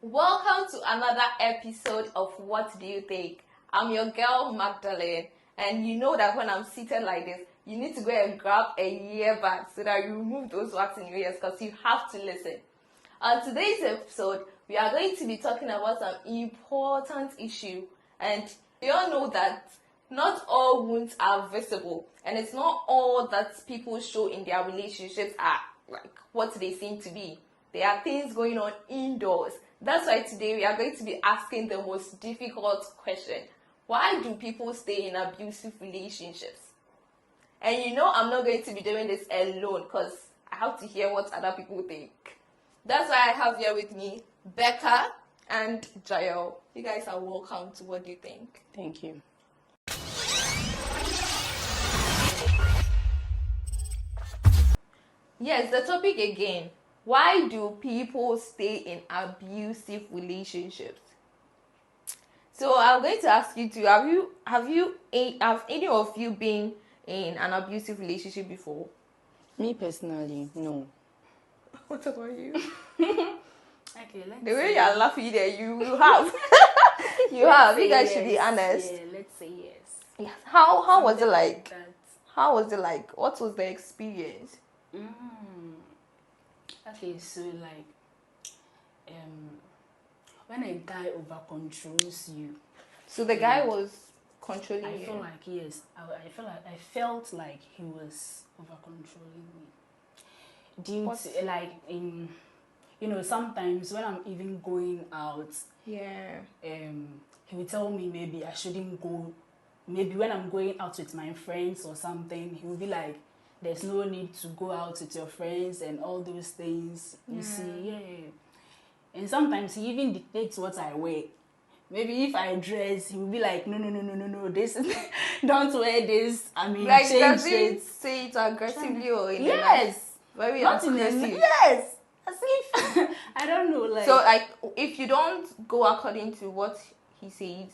Welcome to another episode of What Do You Think? I'm your girl Magdalene, and you know that when I'm seated like this, you need to go and grab a earbud so that you remove those wax in your ears because you have to listen. On today's episode, we are going to be talking about some important issue, and we all know that not all wounds are visible, and it's not all that people show in their relationships are like what they seem to be. There are things going on indoors. That's why today we are going to be asking the most difficult question. Why do people stay in abusive relationships? And you know I'm not going to be doing this alone because I have to hear what other people think. That's why I have here with me Becca and Jael. You guys are welcome to What Do You Think? Thank you. Yes, the topic again. Why do people stay in abusive relationships? So I'm going to ask you two, have any of you been in an abusive relationship before? Me personally, no. What about you? Okay, The way you're laughing there, you have. You have. You guys should be honest. Yeah, let's say yes. Yes. How was it Something like? that. How was it like? What was the experience? Okay, so like, when a guy over controls you, So the guy was controlling I you. feel like yes, I felt like he was over controlling me. Due to like in, sometimes when I'm even going out, Yeah. he would tell me maybe I shouldn't go. Maybe when I'm going out with my friends or something, he would be like, there's no need to go out with your friends and all those things. You see, yeah. And sometimes he even dictates what I wear. Maybe if I dress, he will be like, no, this is, don't wear this. I mean, Like, change does he it. say it aggressively or in a Yes. nice, very Not in a, aggressive? yes. As if, I don't know, like. So, like, if you don't go according to what he says,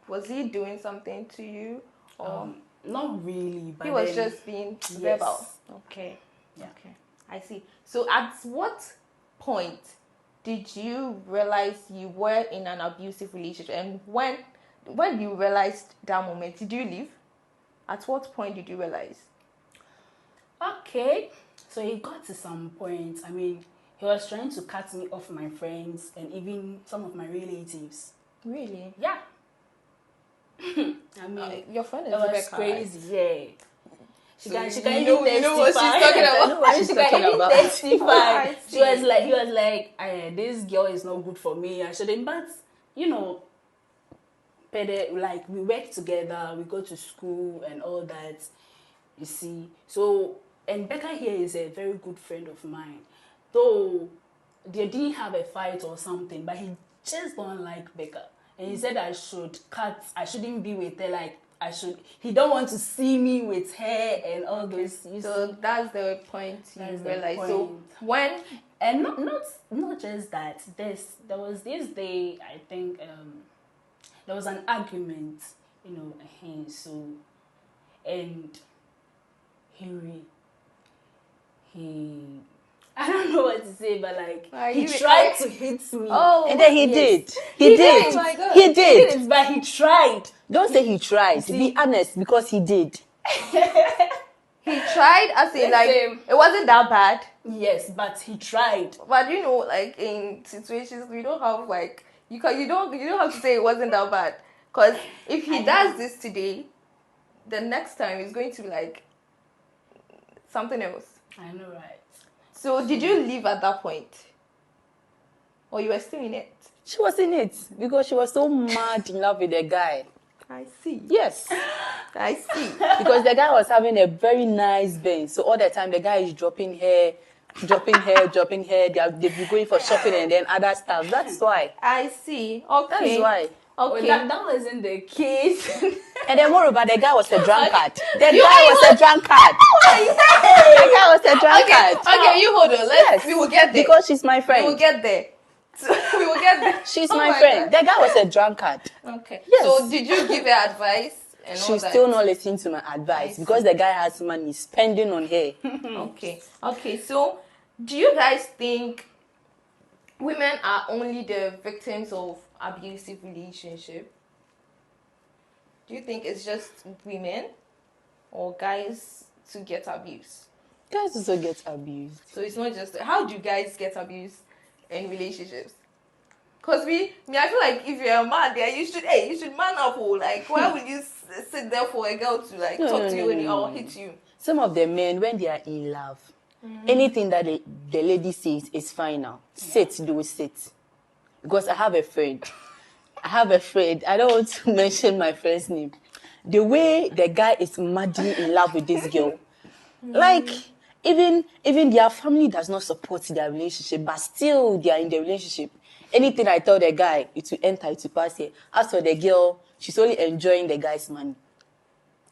was he doing something to you? Or Not really, but he was then, just being yes. verbal? Okay. Yeah. Okay. I see. So, at what point did you realize you were in an abusive relationship? And when you realized that moment, did you leave? At what point did you realize? Okay, so it got to some point. I mean, he was trying to cut me off my friends and even some of my relatives. Really? Yeah. I mean, Your friend is it was Rebecca, crazy. Yeah. She So can you even know- you know what she's testify. talking about. I know what She's she can talking even about. testify. I He was like, this girl is not good for me. I shouldn't. But like we work together, we go to school and all that. You see, so and Becca here is a very good friend of mine. Though they didn't have a fight or something, but he just don't like Becca, and he said I shouldn't be with her. Like he don't want to see me with her and all those. You So see? that's the point you That's the realized. point. So when And not just that. There was this day, I think there was an argument, so and he I don't know what to say, but like he tried to hit me. Oh, And then he Yes. did. He did. Oh my God. He did. He did, but he tried. Don't say he tried. See? Be honest, because he did. he tried, I say like Listen. it wasn't that bad. Yes, but he tried. But like in situations we don't have like you don't have to say it wasn't that bad. Because if he does this today, the next time it's going to be like something else. I know, right? So did you leave at that point? Or you were still in it? She was in it because she was so mad in love with the guy. I see. Yes. I see. Because the guy was having a very nice Benz. So all the time the guy is dropping hair. They'll be going for shopping and then other stuff. That's why. I see. Okay. That's why. Okay. Well, that wasn't the case. And then moreover, the guy was a drunkard. The guy was a drunkard. The guy was a drunkard. Okay, you hold on. Yes. We will get there. Because she's my friend. We will get there. We will get there. She's Oh my friend. God. The guy was a drunkard. Okay. Yes. So did you give her advice and all She's that? still not listening to my advice because the guy has money spending on her. Okay. Okay. So do you guys think women are only the victims of abusive relationship? Do you think it's just women or guys to get abused? Guys also get abused. So it's not just how do guys get abused in relationships? Cause I feel like if you're a man there, you should man up. Like, why would you sit there for a girl to like talk to you or hit you? Some of the men, when they are in love, anything that the lady says is final. Sit, do sit. Because I have a friend. I don't want to mention my friend's name. The way the guy is madly in love with this girl, like even their family does not support their relationship, but still they are in the relationship. Anything I tell the guy, it will enter, it will pass here. As for the girl, she's only enjoying the guy's money.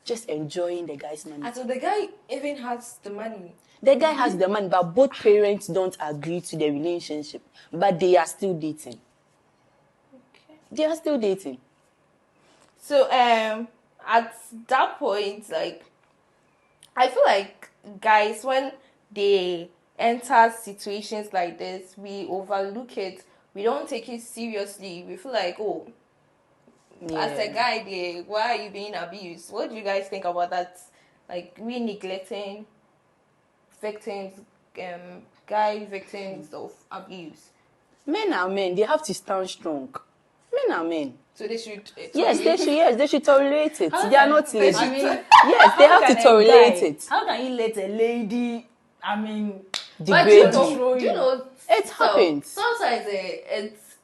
Just enjoying the guy's money. And so the guy even has the money. The guy has the money, but both parents don't agree to the relationship. But they are still dating. Okay. They are still dating. So at that point, like, I feel like guys, when they enter situations like this, we overlook it. We don't take it seriously. We feel like, oh, as a guy, why are you being abused? What do you guys think about that? Like, we neglecting victims, guy victims of abuse. Men are men. They have to stand strong. Men are men. So they should. Yes, they should tolerate it. They are not ladies. I mean, Yes, they have to tolerate it. How can you let a lady, But Degrade do you know? It happens. Sometimes it's.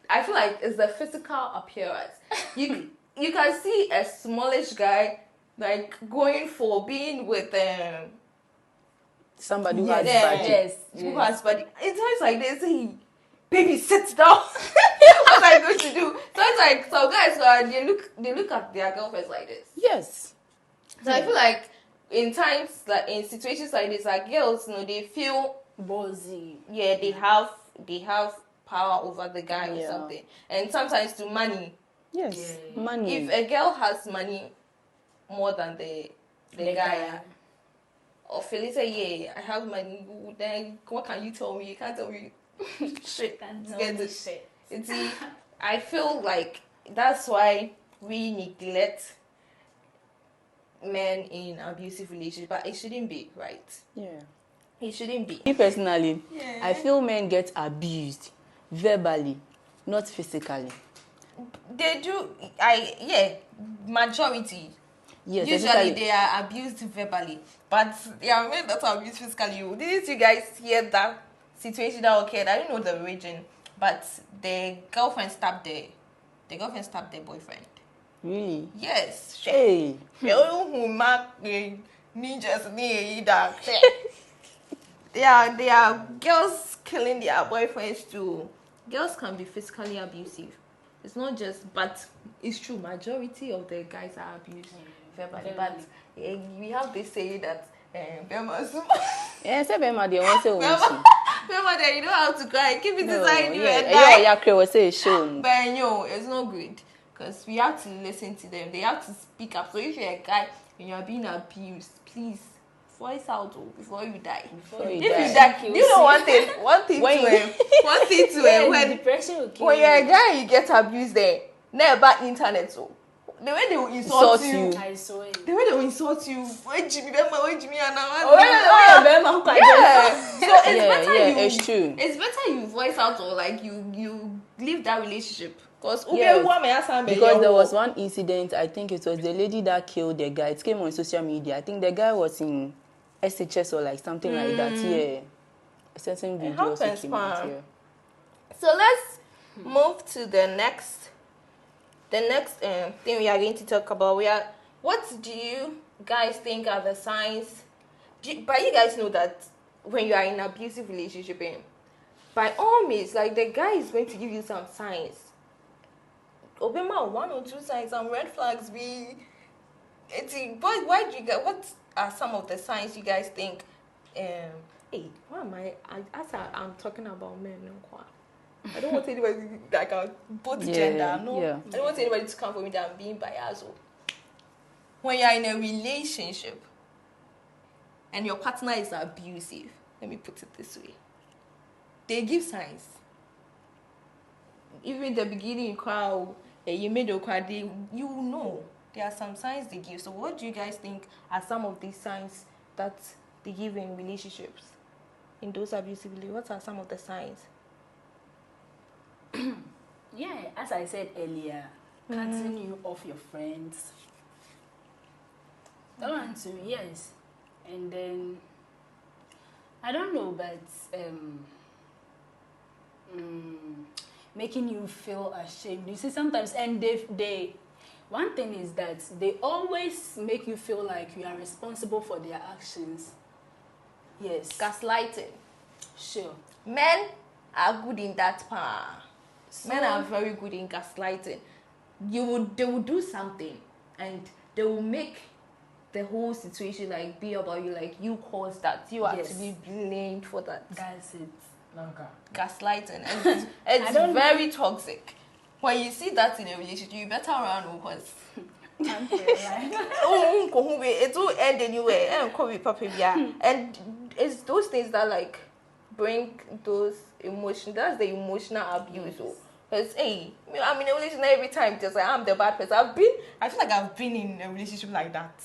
I feel like it's the physical appearance. You can see a smallish guy like going for being with somebody who has budget. who has body. In times like this, baby, sit down. What am I going to do? So it's like some guys they look at their girlfriends like this. Yes. So I feel like in times like in situations like this, like girls, they feel ballsy. Yeah, they have power over the guy or Yeah. something, and sometimes to money. Yes. Money. If a girl has money more than the guy, or Phyllis say, yeah, I have money, then what can you tell me? You can't tell me shit. It's I feel like that's why we neglect men in abusive relationships, but it shouldn't be, right? Yeah. It shouldn't be. Me personally, I feel men get abused verbally, not physically. They do. Majority. Yes, Usually especially- they are abused verbally, but they are men that are abused physically. Didn't you guys hear that situation that occurred? I don't know the region, but the girlfriend stabbed their boyfriend. Really? Yes. Hey. They are girls killing their boyfriends too. Girls can be physically abusive. It's not just, but it's true. Majority of the guys are abused verbally. But we have this saying that Yes, Bema, they want to Remember that you know how to cry. Keep it inside you and yeah, was say show. But it's not good because we have to listen to them. They have to speak up. So if you're a guy and you're being abused, please voice out before you die. If you die, you know one thing when depression will kill when you're a guy, you get abused there. Never internet so. The way they will insult you. I saw it. The way they will insult you. Where Jimmy Bema, Oh, So it's better it's true. It's better you voice out or like you leave that relationship. Because there was one incident, I think it was the lady that killed the guy. It came on social media. I think the guy was in SHS or like something like that. Yeah. A certain video also came out here. So let's move to the next thing we are going to talk about. What do you guys think are the signs? But you guys know that when you are in an abusive relationship, by all means, like the guy is going to give you some signs. Obama, 1 or 2 signs, some red flags. What are some of the signs you guys think? Hey, why am I'm talking about men? I don't want anybody that can both gender. No, I don't want anybody to come for me that I'm being biased. When you're in a relationship and your partner is abusive, let me put it this way, they give signs. even the beginning crowd, you made a crowd, you know there are some signs they give. So what do you guys think are some of these signs that they give in relationships? In those abusively, what are some of the signs? Yeah, as I said earlier, cutting you off your friends. That one too, yes. And then I don't know, but making you feel ashamed. You see, sometimes, and they one thing is that they always make you feel like you are responsible for their actions. Yes. Gaslighting. Sure. Men are good in that part. So, Men are very good in gaslighting. They will do something and they will make the whole situation like be about you, like you caused that. You are to be blamed for that. That's it. Gaslighting. And it's very toxic. When you see that in a relationship, you better run because it will end anyway. And it's those things that like bring those emotions. That's the emotional abuse. Because hey, I'm in a relationship every time just like I'm the bad person. I feel like I've been in a relationship like that.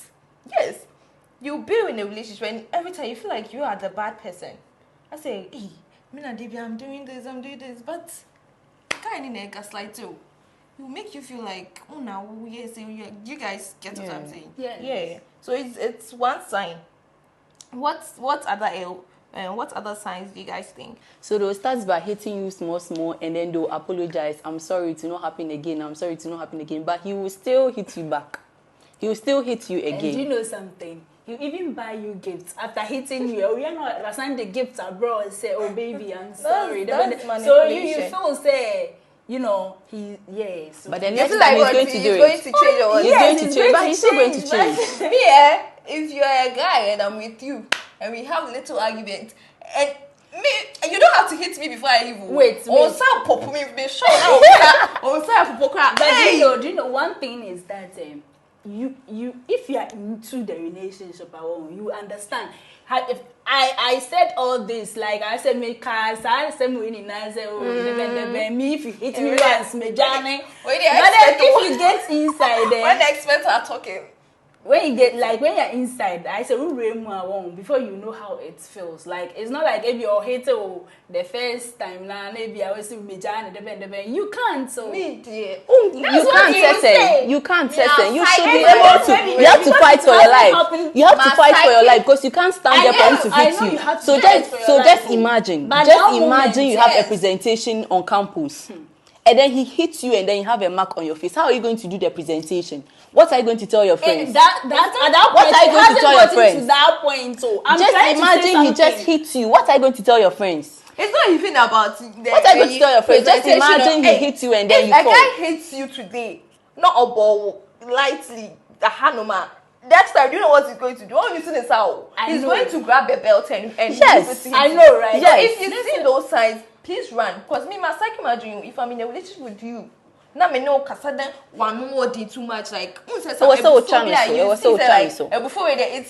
Yes. You'll be in a relationship and every time you feel like you are the bad person. I say, hey, I'm doing this, but kind of gaslight too. It will make you feel like, oh now, yes, you guys get what I'm saying. Yeah. So it's one sign. What other signs do you guys think? So they'll start by hitting you small, and then they'll apologize. I'm sorry to not happen again. I'm sorry to not happen again. But he will still hit you back. He will still hit you again. And do you know something? He even buy you gifts after hitting you. You know, assign the gifts abroad and say, "Oh baby, I'm sorry." That's so you feel say, you know, So but the next time he's going to do it. He's going to change or he's going to change, but he's still going to change. Me, if you're a guy and I'm with you and we have little argument and me, you don't have to hit me before I even wait. Or some pop me show or some pop. But do you know one thing is that you if you are into the relationship you understand how if I said all this, like I said me cars I said me in I said me if you hit me once me Johnny, but then if you get inside there when the experts are talking, when you get like when you're inside, I say before you know how it feels. Like it's not like if you're hater the first time now maybe I was me Johnny you can't so me dear. You can't settle. You can't settle. You should be able to. You have to fight for your life. You have to fight for your life because you can't stand there for him to hit you. So just imagine. Just imagine you have a presentation on campus. And then he hits you and then you have a mark on your face. How are you going to do the presentation? What are you going to tell your friends? At that what are you going to tell your friends? To that point, so just imagine he just hits you. What are you going to tell your friends? It's not even about what are you going to tell your friends? Just imagine he hits you and then you fall. If a guy hits you today, not a ball, lightly, the hanuma. Next time, do you know what he's going to do? All you see is how he's going to grab a belt and yes, give it to I know, right? Yes. So if you see those signs, please run. Because me, my psyche imagine you, if I'm in a relationship with you, now me know kasada one more did too much like before it's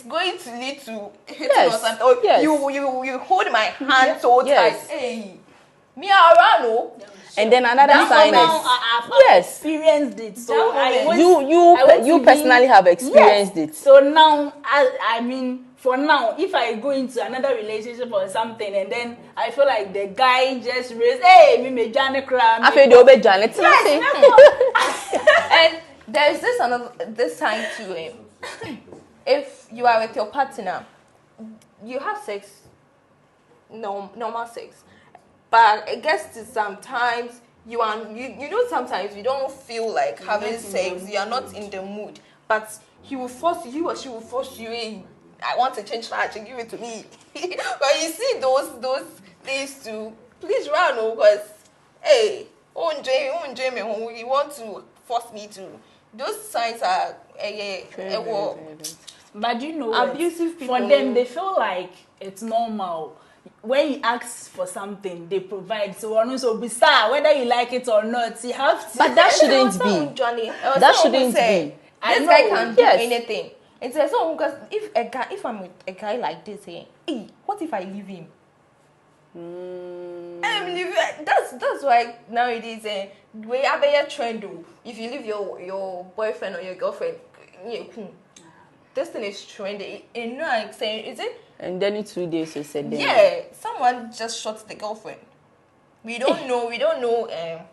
going to lead to hitting or something. Or you hold my hand so tight. Hey, me around and then another sign is I've experienced it. So you personally have experienced it. So now I mean for now, if I go into another relationship or something and then I feel like the guy just raised, hey, me Johnny cry. I feel the Janet. And there's this sign to him. If you are with your partner, you have sex, normal sex. But I guess sometimes you know sometimes you don't feel like having sex, you are not in the mood. But he or she will force you in. I want to change that and give it to me. But you see those things too, please run because hey, Jamie, you want to force me to. Those signs are but you know abusive people. For them, they feel like it's normal. When you ask for something, they provide. So also bizarre, whether you like it or not, you have to. But that shouldn't be. Johnny, that shouldn't be. This guy can do anything. It's so because if I'm with a guy like this, hey, what if I leave him? I believe that's why nowadays we have a trend. If you leave your boyfriend or your girlfriend, this thing is trendy. You know, I'm saying, is it? And then in 2 days you said that. Yeah, someone just shot the girlfriend. We don't know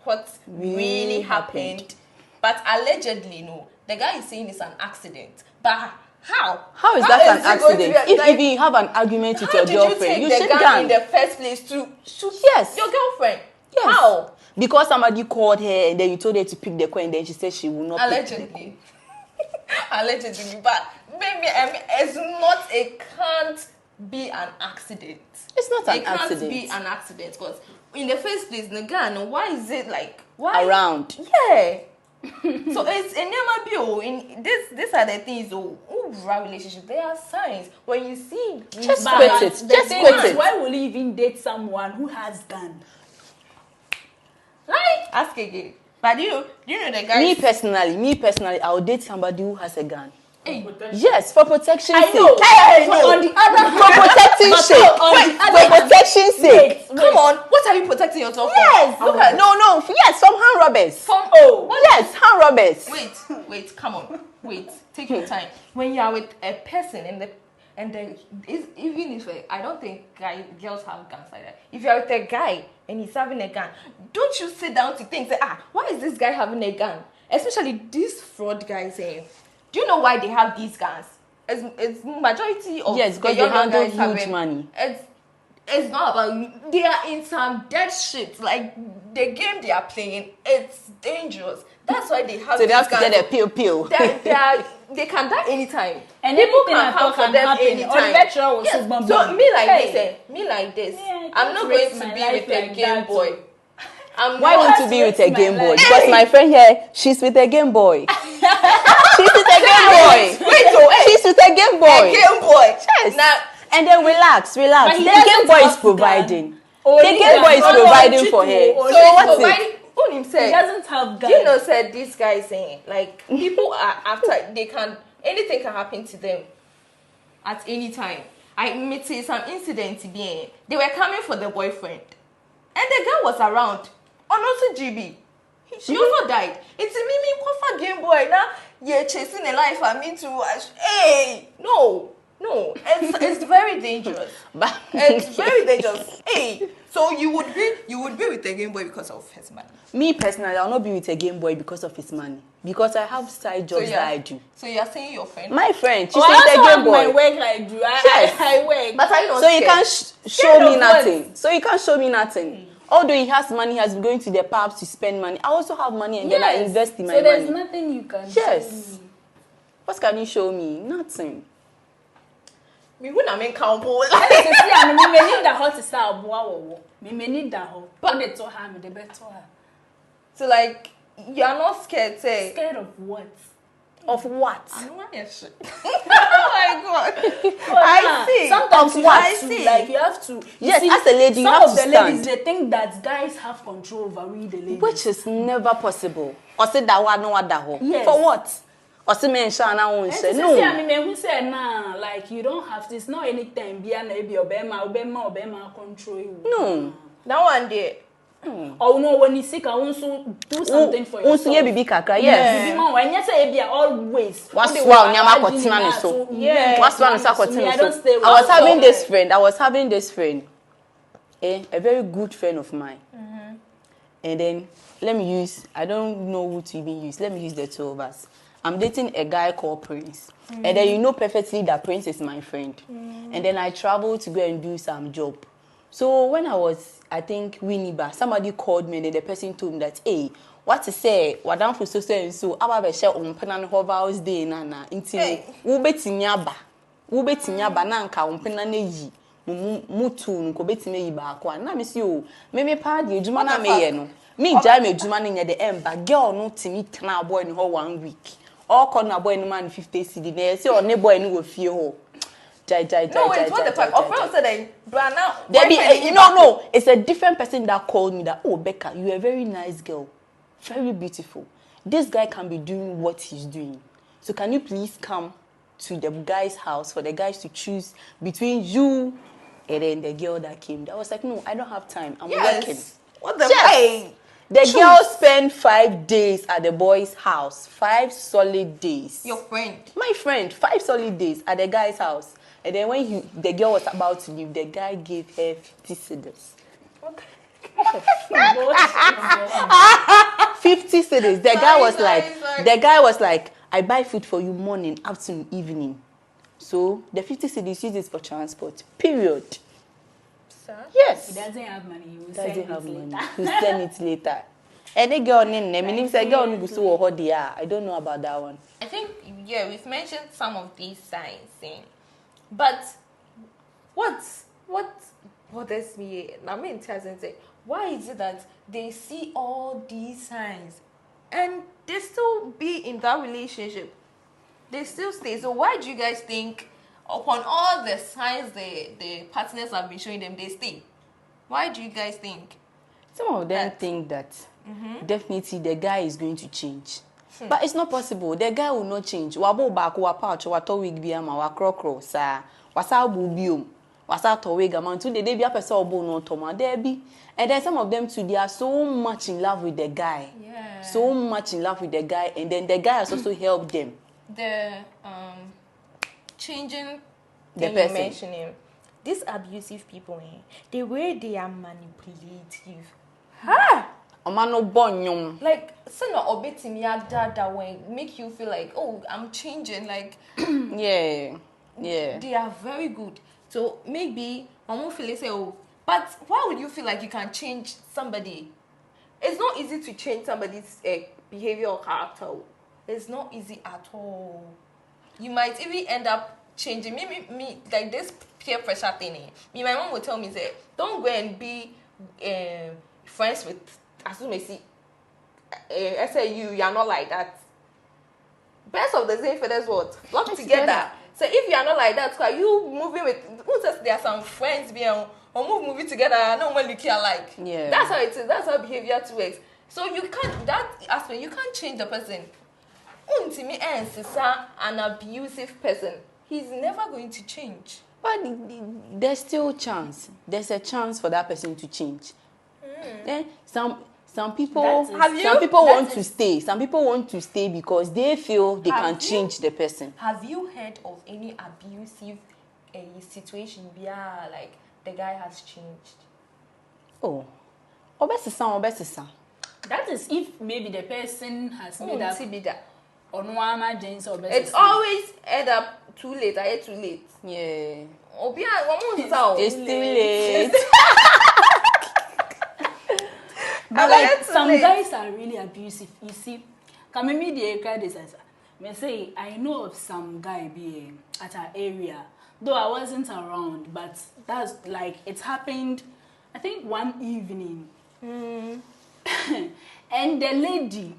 what really happened. But allegedly, no. The guy is saying it's an accident. But how? How is that an accident? If you have an argument with your girlfriend, you should gun in the first place to shoot your girlfriend. Yes. How? Because somebody called her and then you told her to pick the coin and then she said she will not Allegedly. Allegedly. But maybe it's not, it can't be an accident. It's not an accident. It can't be an accident because in the first place, the gun, why is it like around? Yeah. So it's a never be in these are the things relationship. There are signs when you see just quit it. Just quit it. Why will you even date someone who has gun? Like ask again. But you know the guy. Me personally, I would date somebody who has a gun. Hey. Yes, for protection sake. Hey, no. On the other for protection sake. For protection sake. Come on, what are you protecting yourself from? Yes. Look at Yes, from hand robbers. Yes, hand robbers. Wait, come on. Wait, take your time. When you are with a person even if I don't think girls have guns like that. If you are with a guy and he's having a gun, don't you sit down to think, say, why is this guy having a gun? Especially these fraud guys saying. Do you know why they have these guns? It's majority of because they handle huge money. It's not about they are in some dead shit. Like the game they are playing, it's dangerous. That's why they have. So they have to get a pill. They can die anytime. And people can come for them anytime. Yes. So me like this. Yeah, I'm not going to be with a Game Boy. Why won't you be with a Game Boy? Because my friend here, she's with a Game Boy. She's with a Game Boy. She's with a Game Boy. A Game Boy. Yes. Now, and then relax. The Game Boy is providing. The Game Boy is providing for her. So what's it? He doesn't have guns. You know, said this guy saying like people are after anything can happen to them at any time. I met some incident being they were coming for the boyfriend, and the girl was around. On also GB, she also died. It's me for Game Boy now. You're chasing a life. I mean to hey no. It's very dangerous. It's very dangerous. Hey, so you would be with a Game Boy because of his money. Me personally, I'll not be with a Game Boy because of his money. Because I have side jobs that I do. So you're saying your friend? My friend, she's with a Game Boy. My work I do. I work. But I know. So you can't show me nothing. So you can't show me nothing. Although he has money, he has been going to the pubs to spend money. I also have money and then I invest in my money. So there's nothing you can show me. What can you show me? Nothing. Me when I'm in Campo. Me need that hot to start boa. Me need that hot. But they told her the better. So like you're not scared, say. Scared of what? Of what? I don't want your shit. Oh my god. I see. Sometimes of you what? have to, like you have to. Yes, see, as a lady, you have to stand. Some of the ladies they think that guys have control over we the ladies. Which is never possible. Or say that one no what that ho. Yes. For what? Or say men shana won't say no. I mean, we say nah, like you don't have to. It's not anytime. Be an baby obema control you. No. That one day. Or no, when you sick, I want to do something for yourself. Also, baby kakra, yes. When you say be always. What's wrong? Nyama kotina ne so. Yeah. What's wrong? Sa kotina so. I was having this friend. A very good friend of mine. And then I don't know who to even use. Let me use the two of us. I'm dating a guy called Prince. And then you know perfectly that Prince is my friend. And then I traveled to go and do some job. So when I was, I think, Winneba, somebody called me and the person told me that, hey, what to say, what down for so and so, I have a share on Penan Hova's day, Nana, until Ubetinyaba Nanka on Penane Mutu, Kobetime Bakwa. Now, miss you, maybe party, Jumana Mayeno. Me, Jamie, Jumani at the end, but girl, not to meet now boy in her 1 week. All corner boy in man 50 CD, there, so no boy in with fear. No, it's what the fuck. Of course, said but now. No. It's a different person that called me that, oh, Becca, you're a very nice girl. Very beautiful. This guy can be doing what he's doing. So can you please come to the guy's house for the guys to choose between you And then the girl that came, I was like, no, I don't have time. I'm Yes. working. What the Yes. fuck? The girl spent 5 days at the boy's house. 5 solid days. Your friend. My friend, 5 solid days at the guy's house. And then when the girl was about to leave, the guy gave her 50 cedis. 50 cedis. The guy was like, I buy food for you morning, afternoon, evening. So the 50 cedis use this for transport. Period. Sir? Yes. He doesn't have money. He will Doesn't send have it money. later. He'll send it later. Any girl name say girl no so I don't know about that one. I think, yeah, we've mentioned some of these signs. But what bothers me, I mean, why is it that they see all these signs and they still be in that relationship? They still stay. So why do you guys think upon all the signs the partners have been showing them, they stay? Why do you guys think? Some of them think that definitely the guy is going to change. But it's not possible. The guy will not change. Wabo back wa pouch wa to wig biama wa krokro sa wasa bubium wasa to wig amount to the day bia person obo no toma there be. And then some of them too, they are so much in love with the guy. Yeah. So much in love with the guy, and then the guy has also helped them. The changing The thing person. you're mentioning, these abusive people, the way they are manipulative. Omano bonyum. Like, so no obetimi that when make you feel like, oh, I'm changing. Like, Yeah. they are very good. So maybe I won't feel like say, oh, but why would you feel like you can change somebody? It's not easy to change somebody's behavior or character. It's not easy at all. You might even end up changing. Me like this peer pressure thing. My mom would tell me, say, don't go and be friends with, as you may see, SAU, you're not like that. Best of the same feathers what? Flock together. So if you are not like that, are you moving with, who says there are some friends being or moving together, I know when you care like. Yeah. That's how it is. That's how behavior works. So you can't, that aspect, you can't change the person. Untimi an abusive person, he's never going to change. But there's still chance. There's a chance for that person to change. Then some people want to stay. Some people want to stay because they feel they can change the person. Have you heard of any abusive situation where like the guy has changed? Oh, obesisa. That is if maybe the person has made up on one emergency or it's always end up too late. I too late. Yeah. It's too late. But like some guys are really abusive. You see, come me the cry this answer. Me say I know of some guy being at our area, though I wasn't around, but that's like it happened. I think one evening, and the lady,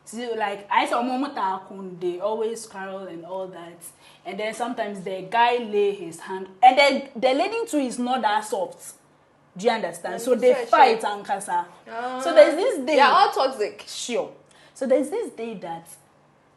so like I saw Momota, they always quarrel and all that, and then sometimes the guy lay his hand, and then the lady too is not that soft. Do you understand? So they fight and kasa. So there's this day. They are all toxic. Sure. So there's this day that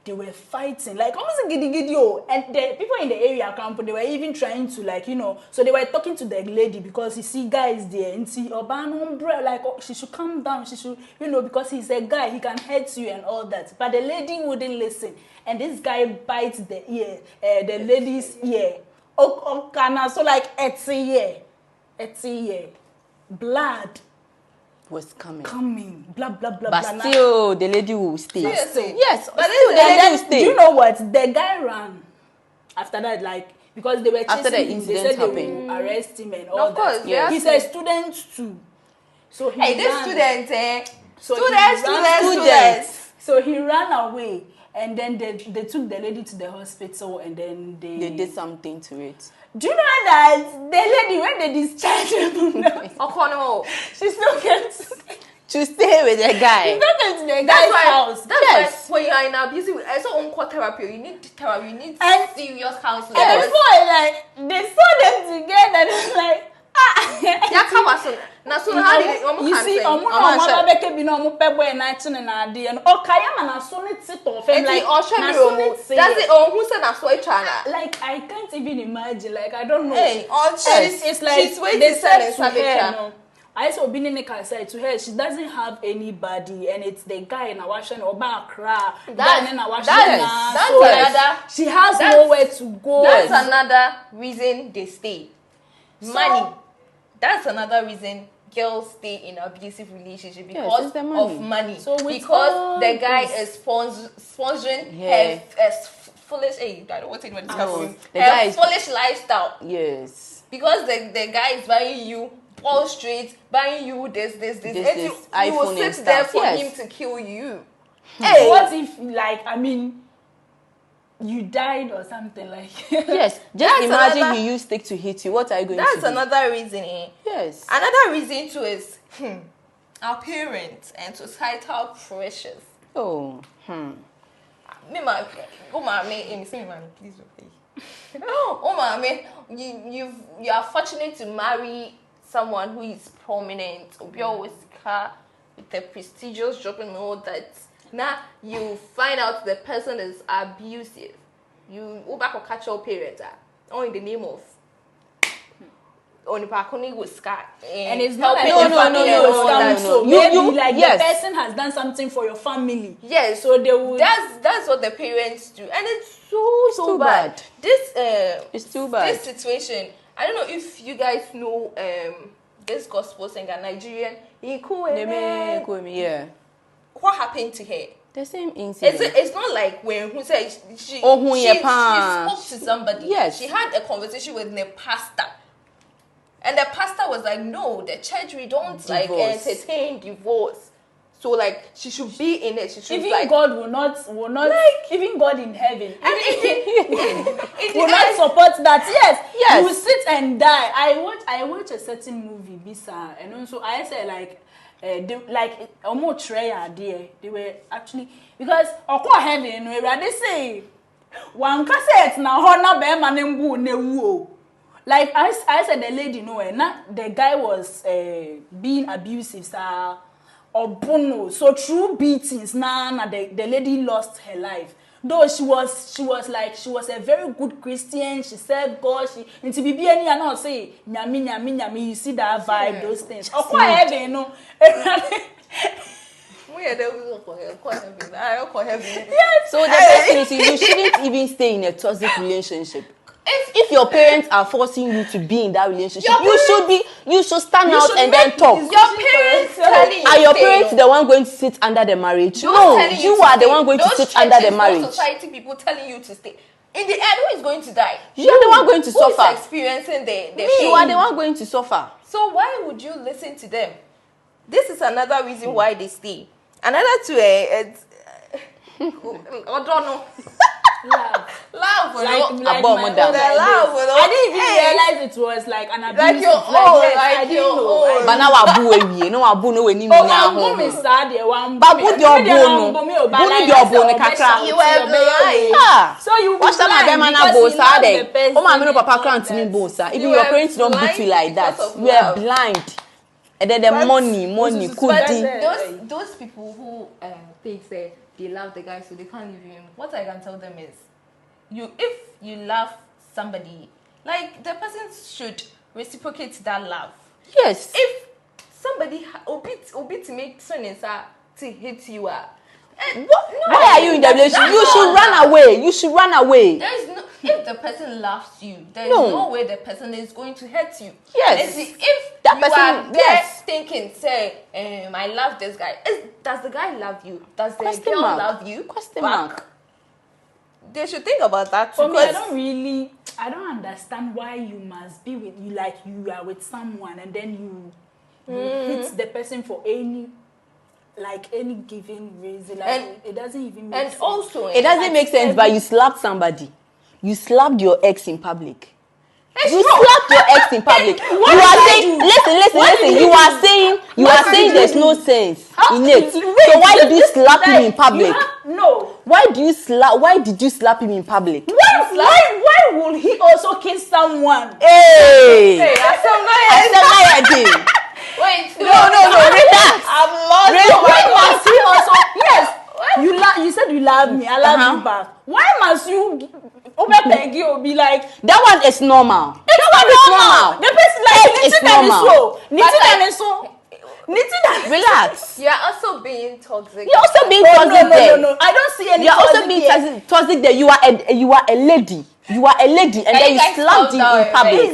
they were fighting, like almost a giddy, and the people in the area camp, they were even trying to like, so they were talking to the lady because you see guys there and see umbrella, like she should calm down, she should, because he's a guy, he can hurt you and all that. But the lady wouldn't listen, and this guy bites the ear, the lady's ear. So like it's a year. Blood was coming. Blah blah blah. But blah, still, the lady will stay. Seriously. Yes, But still the lady will stay. Do you know what? The guy ran after that, like because they were chasing After the him. incident They said happened. they will arrest him and all Of course, that. yeah. He's a student too. So he Hey, this ran. student, So students. So he ran away, and then they took the lady to the hospital, and then They did something to it. Do you know that the lady when they discharged him, Okono. she still gets. To stay with the guy. She's not going to the That's guy's why. house. That's why when you are in abusive, I saw on therapy. You need therapy. You need And- serious counseling. And before, like, they saw them together, and it's like, Yeah, come on. So Na so how did you see, mama beke bi no mo pebo e na chi na ade no. Okaya ma na so ne sit off like na so does it who said na so chana? Like I can't even imagine. Like I don't know. Hey, it's like she's waiting to her. No. I saw Binineka said to her, she doesn't have anybody, and it's the guy in Awashan or Bakra. That's another. She has nowhere to go. That's another reason they stay. Money. That's another reason girls stay in abusive relationship because of money. So because the guy is sponsoring her foolish. Hey, I don't want to take what her foolish lifestyle. Yes. Because the guy is buying you Wall Street, buying you this, and you will sit there for him to kill you. Hey, what if, like, I mean, you died or something like? Yes, just imagine he used stick to hit you. What are you going to do? That's another reason. Yes. Another reason too is our parents and societal pressures. Oh. Me, please. Oh, mommy, you are fortunate to marry someone who is prominent, with a prestigious job and all that. Now you find out the person is abusive. You go back or catch your parents or in the name of and it's not like no. You like the person has done something for your family. Yes, so they would. That's what the parents do, and it's so bad. This it's too bad. This situation. I don't know if you guys know this gospel singer, Nigerian. Yeah. What happened to her? The same incident. It's not like when who said she spoke to somebody. Yes. She had a conversation with the pastor. And the pastor was like, no, the church, we don't like entertain divorce. So like she should be in it. She should even like, God will not like, even God in heaven will not support that. Yes. You will sit and die. I watch a certain movie, Bisa, and also I said like they were actually because heaven we rather say one cassette na honor be manembu newu. Like I said, the lady the guy was being abusive, sir. So through beatings, the lady lost her life. Though she was a very good Christian. She served God. She into BBN and not say nyami. You see that vibe, those things. So the best thing is you shouldn't even stay in a toxic relationship. If your parents are forcing you to be in that relationship, you should stand out and then talk. Your parents telling you. Are your parents the one going to sit under the marriage? No, you are the one going to sit under the marriage. Those society people telling you to stay. In the end, who is going to die? You are the one going to suffer. Who is experiencing the pain? You are the one going to suffer. So why would you listen to them? This is another reason why they stay. Another to I don't know. Love. Love. I didn't even realize it was like an abuse. Like your own. I didn't know. But now Abu no Abu no any money at home. Babu your kakra. You were blind. So you watch that my man na go sade. Oh my no papa can't me bosa. Even your parents don't beat you like that. You are blind. And then the money could those people who think say they love the guy so they can't leave him. What I can tell them is, if you love somebody, like the person should reciprocate that love. Yes. If somebody obit to make sense to hit you why are you in the relationship? You should run away. There's no. If the person loves you, there's no way the person is going to hurt you. Yes. If that person are there thinking, say, I love this guy. Does the guy love you? Does the girl love you? Question mark. They should think about that too. For me, I don't understand why you must be with you like you are with someone and then you hit the person for any given reason. Like it doesn't even make sense. And also it doesn't make sense, but you slapped somebody. You slapped your ex in public. You slapped your ex in public. You are saying, listen. You are saying there's no sense in it. So why did you slap him in public? No. Why did you slap him in public? Why will he also kiss someone? Hey. Wait, No, relax. I'm lost. Why must he also? Yes, you said you love me. I love you back. Why must you? Peggy will be like That one is normal. That one is normal. The person like It's normal. Relax. You're also being toxic. You're also being toxic there. No. I don't see any. You're also being toxic there. You are a lady. You are a lady, and then you slapped him in public.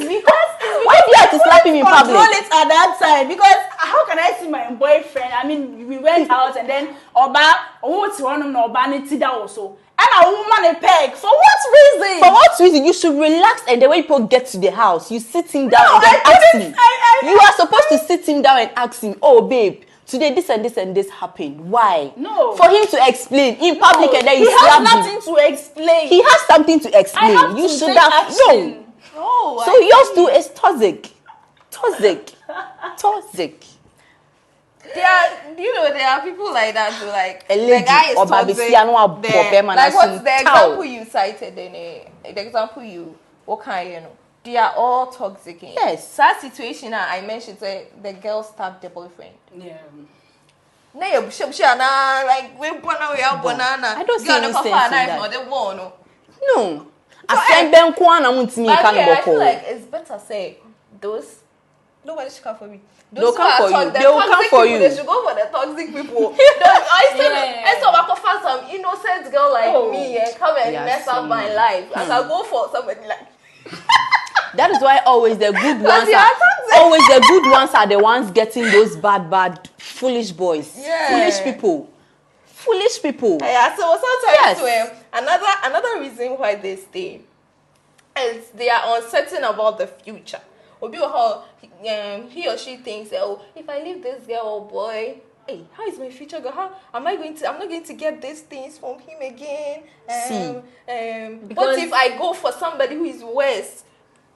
Why do you have to slap him in public? Control it at that time because how can I see my boyfriend? I mean, we went out and then Oba, what's one of Oba Nitida also. And a woman a peg. For what reason? For what reason? You should relax, and then when people get to the house, you sit him down and then ask him. You are supposed to sit him down and ask him, oh babe, today this and this and this happened. Why? No. For him to explain in public and then you he slap has nothing to explain. He has something to explain. I have You to should take have action. no. So yours too is toxic. Toxic. There are people like that who like A lady the guy is or toxic. Like what's the example you cited in the example you they are all toxic. Yes. That situation I mentioned, the girl stabbed the boyfriend. Yeah. Like we banana. I don't see any sense in that. No. No. I feel like it's better say those. Nobody should come for me. They'll come for you. They will come for you. They should go for the toxic people. I still want to find some innocent girl like me and come and mess up my life. I can go for somebody like. That is why always the good ones are the ones getting those bad, foolish boys. Yeah. Foolish people. Yeah, so sometimes another reason why they stay is they are uncertain about the future. He or she thinks, oh, if I leave this girl or boy, hey, how is my future going? How am I going to? I'm not going to get these things from him again. What if I go for somebody who is worse?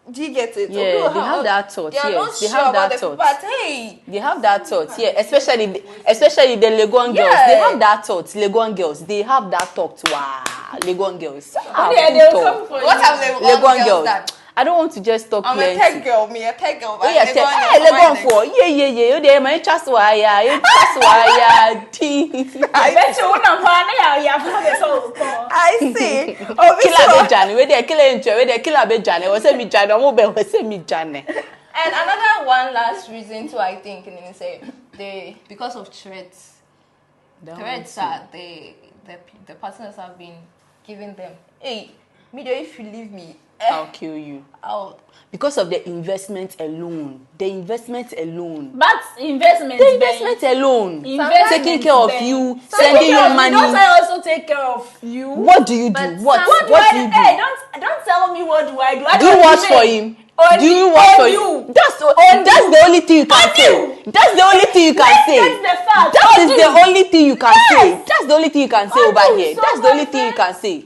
Do you get it? Yeah, they have that thought. Yes, they have that thought. But hey, they have that thought. Yeah, especially the Legon girls. They have that thought. Legon girls, they have that thought. Wow, Legon girls. What have Legon girls done? I don't want to just talk plenty. I'm a tech girl. Me a tech girl. Oh yeah, Legon for. Yeah. You there, my trust why you trust why I bet you wouldn't find I see. Killer be Johnny. Where they kill intro. Where they killer be Johnny. Was me Johnny. Was me Johnny. And another one last reason too, I think, and say because of threats. Threats are the partners have been giving them. Hey, media, if you leave me, I'll kill you. Because of the investment alone. But investment alone. Taking care of you, sending your money. Don't I also take care of you? What do you do? What do you do? Hey, don't tell me what do I do. Do you watch for him? Do you watch for you? That's the only thing you can say. That's the only thing you can say. That is the only thing you can say. That's the only thing you can say over here. That's the only thing you can say.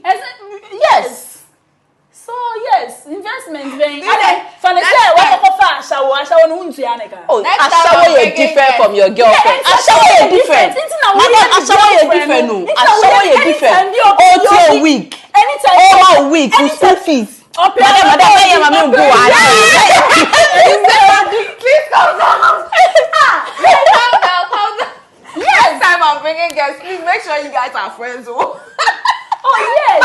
Yes. So yes, investment being. Oh, Ashawo is different from your girlfriend. Ashawo is different. Ashawo is different. No, Ashawo is different. All a week. All a week with school fees. Madam, go please calm down. Calm down. Next time I'm bringing guests, please make sure you guys are friends. Oh yes.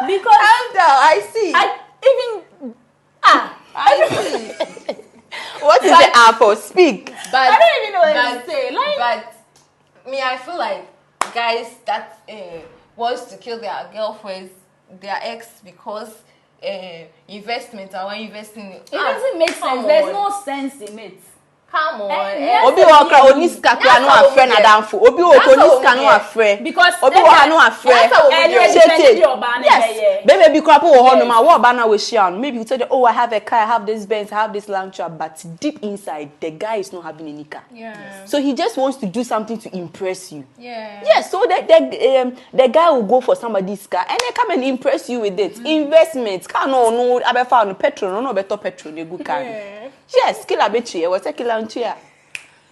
Because calm down. I see. I see. What is the apple? Speak. But I don't even know what to say. But me, I feel like guys that wants to kill their girlfriends, their ex because investment. I want investing. It doesn't make sense. There's no sense in it. Come on. Obi wakra oniska kwa no afre na danfo. Obi oniska no afre. Because Obi wa no afre. Yes. Baby be crap wo ho no ma wo ba na we share. Maybe you tell them, "Oh, I have a car, I have this Benz, I have this Land Rover," but deep inside the guy is not having any car. Yeah. So he just wants to do something to impress you. Yeah. Yes, so the guy will go for somebody's car and they come and impress you with it. Investment. Car no abefa no petrol no better petrol the good car. Yeah. Yes, killer betray. What's a killer chair?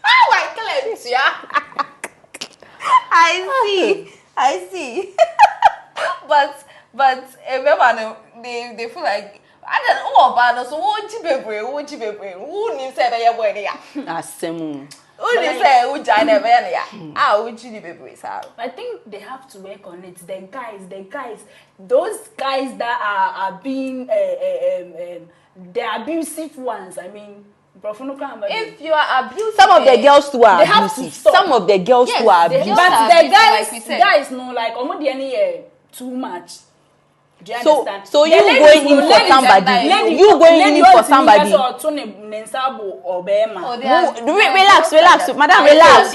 I killer chair. I see. But remember, they feel like I don't know about so what you who needs to be a wedding? Asemu. Who needs to say who join a wedding? Ah, would you be I think they have to work on it. The guys, those guys that are being the abusive ones. I mean, if you are abusive, some of the girls too are they have to abusive. stop. Some of the girls too are abusive. But the guys know like too much. Do you understand? So you going in for somebody. You going in for somebody. Relax, madam, relax.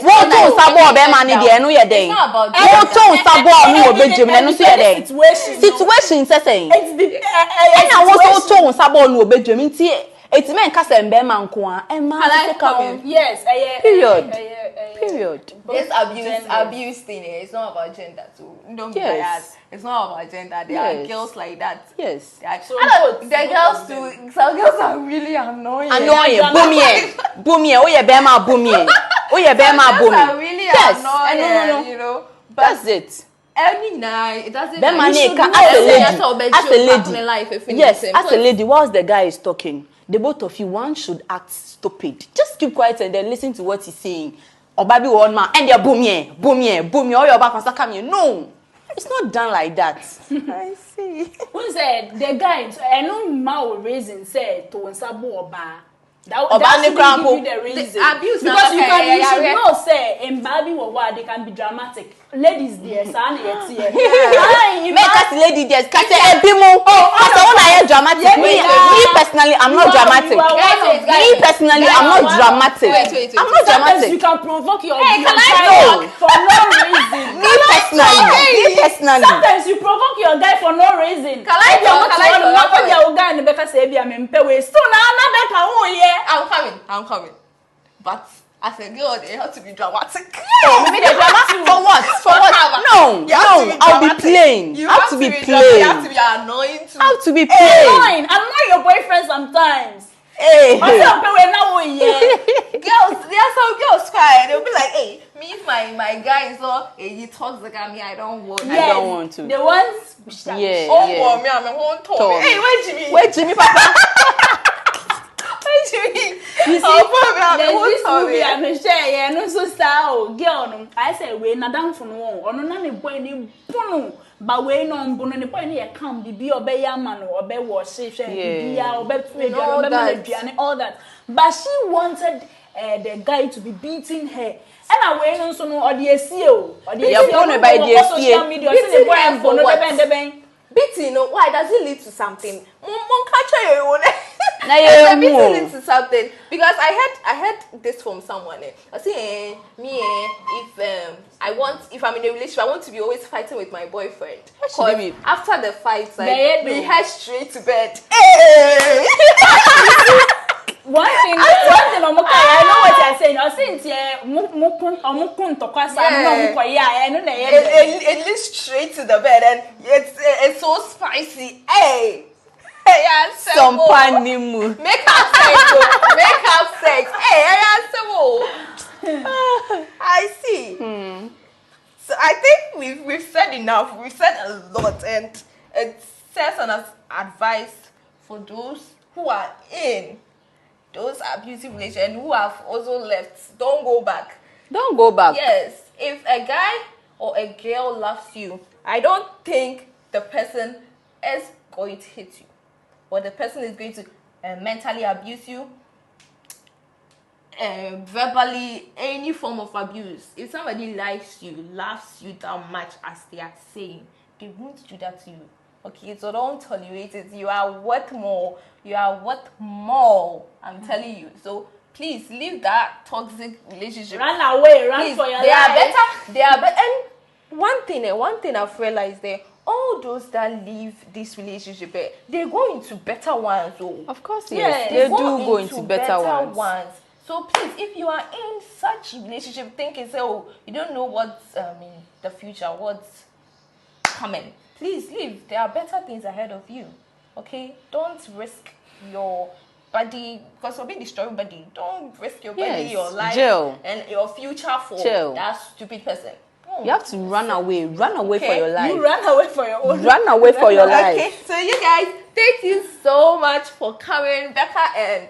Wọ́n tún sábọ̀ ọ̀bẹ máa ní di ẹnu yẹ dẹ̀. Wọ́n tún sábọ̀ ọ̀nù ọ̀bẹ jẹ̀mí ẹnu sí yẹ dẹ̀. Situation sẹ́sẹ̀ yìí. Ẹ̀nà wọ́n tún sábọ̀ ọ̀nù ọ̀bẹ jẹ̀mí ntí ètí mẹ́ nkásẹ̀ mbẹ́ máa nkó a ẹ̀ máa ṣe ká wọn. Yes, Period. This abuse thing, it's not about gender too. Don't be biased. It's not about gender. There are girls like that. Yes. So the girls too. Some girls are really annoying. Boomie. Oh yeah, bema boomie. Girls are really annoying. No. You know. But that's it. Any night, it doesn't. As a lady, whilst the guy is talking, the both of you, one should act stupid. Just keep quiet and then listen to what he's saying. Or baby one man and they're boomie. All your back and come here. No, it's not done like that. I see. Who said the guy? I know Mao reason said to Nsabo Oba. That should give you the reason. Abuse because you should know say in Babi Wawa they can be dramatic. Ladies there, son, Make us lady there. Kate ebimo. Asa una here dramatic. Me personally, I'm not dramatic. Me personally, I'm not dramatic. Wait. I'm not dramatic. You can provoke your guy for no reason. Me personally. Sometimes you provoke your guy for no reason. I'm coming. But as a girl, they have to be dramatic. Maybe they're dramatic for what? No, I'll be plain. You have to be plain. You have to be annoying too. I have to be plain. Annoy your boyfriend sometimes. Girls, there are some girls cry. They'll be like, hey, me if my guy is not he talks like me, I don't want. I don't want to. The ones yeah. Me, I'm a whole talk. Hey, where Jimmy Papa? You see, there's this movie I'm share, no so star girl. I say we na down for no, or no na boy ni bono, but we no bono ni boy ni come be obey man or obey wash, be all that. But she wanted the guy to be beating her. And I went on so no or the SEO or the by the social media. Beating, why does it lead to something? Beating leads to something because I heard this from someone. I say if I'm in a relationship, I want to be always fighting with my boyfriend. After the fight, like, we head straight to bed. Hey! One thing, I know what you're saying. I'm saying, it leads straight to the bed, and it's so spicy. Hey, some panimu. Make up sex. Hey, I see. So I think we've said enough. We've said a lot, and it serves as advice for those who are in those abusive relations and who have also left. Don't go back. Yes, if a guy or a girl loves you, I don't think the person is going to hit you, or the person is going to mentally abuse you, verbally, any form of abuse. If somebody loves you that much as they are saying, they won't do that to you. Okay, so don't tolerate it. You are worth more. I'm telling you. So please leave that toxic relationship. Run away. Run for your life. They are better. And one thing I've realized there, all those that leave this relationship, they go into better ones. Oh. Of course, yes. They do go into better ones. So please, if you are in such a relationship, thinking, you don't know what's in the future, what's coming. Please leave. There are better things ahead of you. Okay? Don't risk your body, because you're being destroyed body. Don't risk your body, your life, and your future for that stupid person. You have to run away for your life. You run away for your own. Run away for your life. Okay, so you guys, Thank you so much for coming, Becca and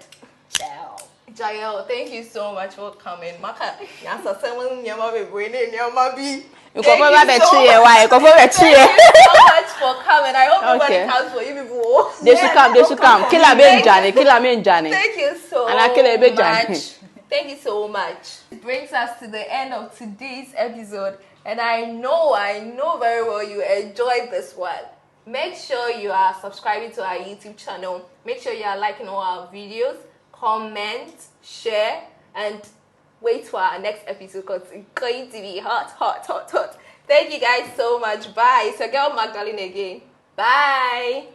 Ciao. Jael. Thank you so much for coming. Maka, nyasa seven nyama be brainy nyama be. You Thank confirm you the so tree, why? Confirm the Thank tree. you so much for coming. I hope nobody Okay. comes for you people. They should come. They should come. Kill a Thank Johnny. Kill a Johnny. Thank you so And I kill a bit Johnny. much. Thank you so much. It brings us to the end of today's episode, and I know very well you enjoyed this one. Make sure you are subscribing to our YouTube channel. Make sure you are liking all our videos, comment, share, and wait for our next episode because it's going to be hot. Thank you guys so much. Bye. It's your girl Magdalene again. Bye.